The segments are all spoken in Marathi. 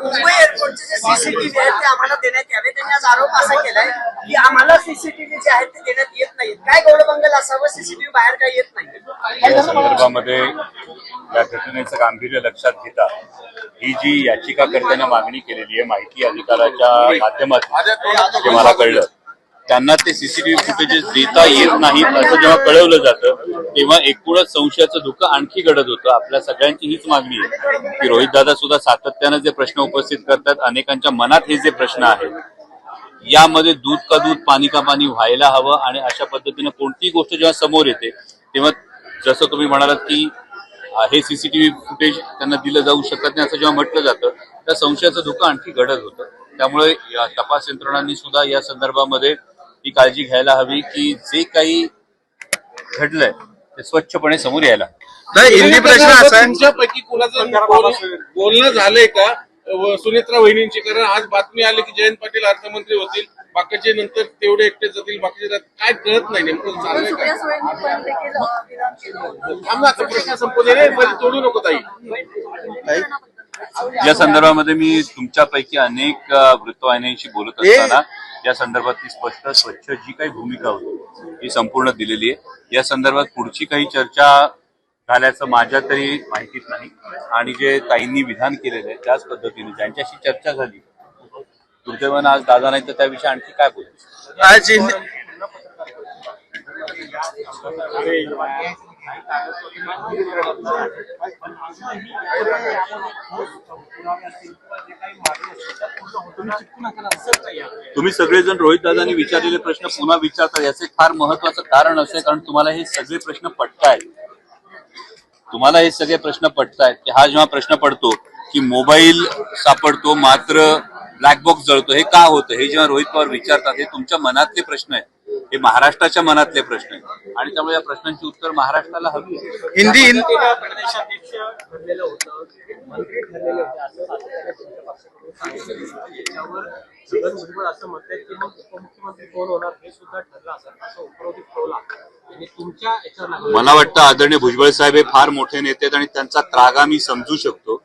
मुंबई एअरपोर्टचे जे सीसीटीव्ही आहेत ते आम्हाला देण्यात यावे. त्यांनी आज आरोप असा केलाय की आम्हाला सीसीटीव्ही जे आहेत ते देण्यात येत नाहीत. काय गौडबंगल असावं, सीसीटीव्ही बाहेर काय येत नाही? या संदर्भामध्ये या घटनेचं गांभीर्य लक्षात घेता ही जी याचिकाकर्त्यांना मागणी केलेली आहे माहिती अधिकाराच्या माध्यमातून जे मला कळलं, त्यांना ते सीसीटीव्ही फुटेजेस देता येत नाहीत असं जेव्हा कळवलं जातं तेव्हा एकूणच संशयाचं धुकं आणखी घडत होतं. आपल्या सगळ्यांची हीच मागणी आहे की रोहित दादा सुद्धा सातत्यानं जे प्रश्न उपस्थित करतात, अनेकांच्या मनात हे जे प्रश्न आहेत, यामध्ये दूध का दूध पाणी का पाणी व्हायला हवं. आणि अशा पद्धतीनं कोणतीही गोष्ट जेव्हा समोर येते तेव्हा जसं तुम्ही म्हणालात की हे सीसीटीव्ही फुटेज त्यांना दिलं जाऊ शकत नाही असं जेव्हा म्हटलं जातं त्या संशयाचं धुकं आणखी घडत होतं. त्यामुळे तपास यंत्रणांनी सुद्धा या संदर्भामध्ये ही काळजी घ्यायला हवी की जे काही घडलंय ते स्वच्छपणे समोर यायला. हिंदी प्रश्न असा तुमच्यापैकी कोणाचं बोलणं झालंय का सुनेत्रा वहिनींची? कारण आज बातमी आली की जयंत पाटील अर्थमंत्री होतील, बाकीचे नंतर तेवढे एकटे जातील, बाकीचे काय कळत नाही नेमकं चाललंय का? प्रश्न संपवले रे, तोडू नको ताई. या संदर्भामध्ये मी तुमच्यापैकी अनेक वृत्तवाहिन्यांशी बोलत असताना या संदर्भातली स्पष्ट स्वच्छ जी काही भूमिका होती ही संपूर्ण दिलेली आहे. या संदर्भात पुढची काही चर्चा झाल्याचं माझ्या तरी माहितीच नाही. आणि जे ताईंनी विधान केलेलं आहे त्याच पद्धतीने ज्यांच्याशी चर्चा झाली, दुर्दैवानं आज दादा नाही तर त्याविषयी आणखी काय बोलतो. आज तुम्ही सगळेजण रोहित दादांनी विचारलेले प्रश्न पुन्हा विचारता याचे फार महत्वाचं कारण असं आहे कारण तुम्हाला हे सगळे प्रश्न पटतायत. तुम्हाला हे सगळे प्रश्न पटतायत की हा जेव्हा प्रश्न पडतो की मोबाईल सापडतो मात्र ब्लॅक बॉक्स जळतो, हे का होतं, हे जेव्हा रोहित पवार विचारतात हे तुमच्या मनातले प्रश्न आहेत, हे महाराष्ट्राच्या मनातले प्रश्न आहेत. आणि त्यामुळे या प्रश्नांची उत्तर महाराष्ट्राला हवी आहे. हिंदी प्रदेशाध्यक्ष ठरलेलं होतं, मंत्री ठरलेले होते, भुजबळ असं म्हणतात की मग उपमुख्यमंत्री कोण होणार हे सुद्धा ठरलं असं उपरोधिक टोला. आणि तुमच्या याच्यावर मला वाटतं आदरणीय भुजबळ साहेब हे फार मोठे नेते आहेत आणि त्यांचा त्रागा मी समजू शकतो.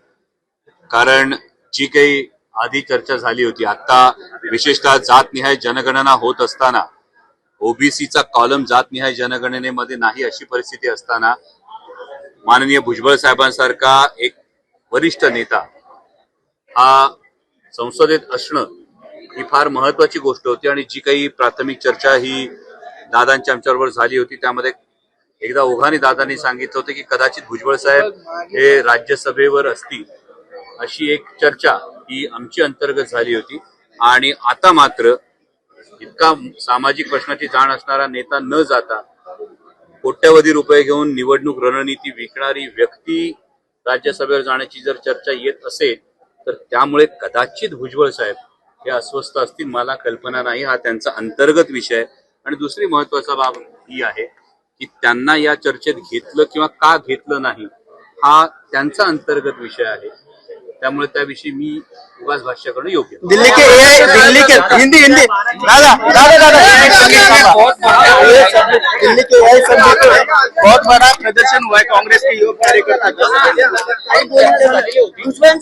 कारण जी काही आधी चर्चा झाली होती, आता विशेषतः जातनिहाय जनगणना होत असताना ओबीसीचा कॉलम जातनिहाय जनगणनेमध्ये नाही अशी परिस्थिती असताना माननीय भुजबळ साहेबांसारखा एक वरिष्ठ नेता हा संसदेत असणं ही फार महत्वाची गोष्ट होती. आणि जी काही प्राथमिक चर्चा ही दादांच्या आमच्याबरोबर झाली होती त्यामध्ये एकदा ओघाने दादांनी सांगितलं होतं की कदाचित भुजबळ साहेब हे राज्यसभेवर असतील अशी एक चर्चा ही आमची अंतर्गत झाली होती. आणि आता मात्र इतका सामाजिक प्रश्नाची जाण असणारा नेता न जाता कोट्यवधी रुपये घेऊन निवडणूक रणनीती विकणारी व्यक्ती राज्यसभेवर जाण्याची जर चर्चा येत असेल तर त्यामुळे कदाचित भुजबळ साहेब हे अस्वस्थ असतील, मला कल्पना नाही. हा त्यांचा अंतर्गत विषय आहे. आणि दुसरी महत्वाचा बाब ही आहे की त्यांना या चर्चेत घेतलं किंवा का घेतलं नाही हा त्यांचा अंतर्गत विषय आहे. त्यामुळे त्याविषयी मी उगाच भाष्य करणं योग्य. दिल्ली के हिंदी दादा दिल्ली के एआई समिट में बहुत बड़ा प्रदर्शन हुआ है कांग्रेस के युवा कार्यकर्ता.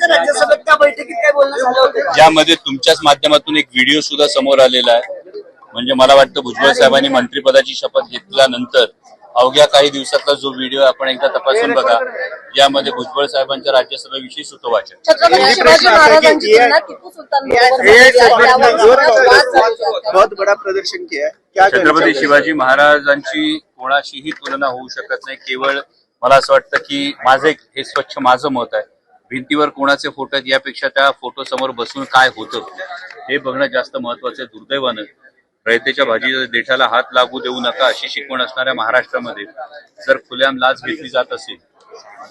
राज्यसभेत त्या बैठकीत काय बोलणं झालं होतं ज्यामध्ये तुमच्याच माध्यमातून एक व्हिडिओ सुद्धा समोर आलेला आहे. म्हणजे मला वाटतं भुजबळ साहेबांनी मंत्रिपदाची शपथ घेतल्यानंतर अवघ्या काही दिवसातला जो व्हिडिओ आपण एकदा तपासून बघा, यामध्ये भुजबळ साहेबांच्या राज्यसभेविषयी सुतोवाचन. बहुत बड़ा प्रदर्शन किया है. छत्रपती शिवाजी महाराजांची कोणाशीही तुलना होऊ शकत नाही. केवळ मला असं वाटतं की हे स्वच्छ माझं मत आहे, भिंतीवर कोणाचे फोटो आहेत यापेक्षा त्या फोटो समोर बसून काय होतं हे बघणं जास्त महत्वाचं आहे. दुर्दैवानं रयतेच्या भाजी देठाला हात लागू देऊ नका अशी शिकवण असणाऱ्या महाराष्ट्रामध्ये जर खुलेआम लाच घेतली जात असेल,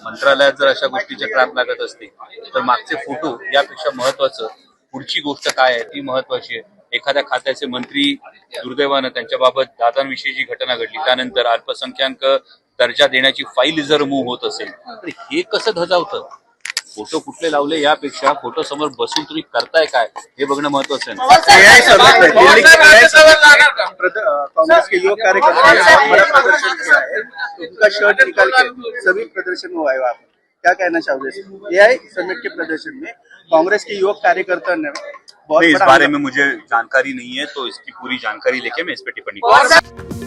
मंत्रालयात जर अशा गोष्टीचे ट्रॅप लागत असते तर मागचे फोटो यापेक्षा महत्वाचं पुढची गोष्ट काय आहे ती महत्वाची आहे. एखाद्या खात्याचे मंत्री दुर्दैवानं त्यांच्याबाबत दादांविषयी जी घटना घडली त्यानंतर अल्पसंख्याक दर्जा देण्याची फाईल जर मूव्ह होत असेल तर हे कसं धजावतं? फोटो कुठले लावले यापेक्षा फोटो समोर बसून तुम्ही करताय काय हे बघणं महत्वाचं आहे. कांग्रेस के युवा कार्यकर्ता ने बड़ा प्रदर्शन किया है, उनका शर्ट निकाल के सभी प्रदर्शन हुआ है वहाँ पर. क्या कहना चाहोगे एआई समिट के प्रदर्शन में कांग्रेस के युवक कार्यकर्ता ने बहुत नहीं, इस बड़ा बारे में मुझे जानकारी नहीं है, तो इसकी पूरी जानकारी लेके मैं इस पे टिप्पणी पवार करूंगा। साहेब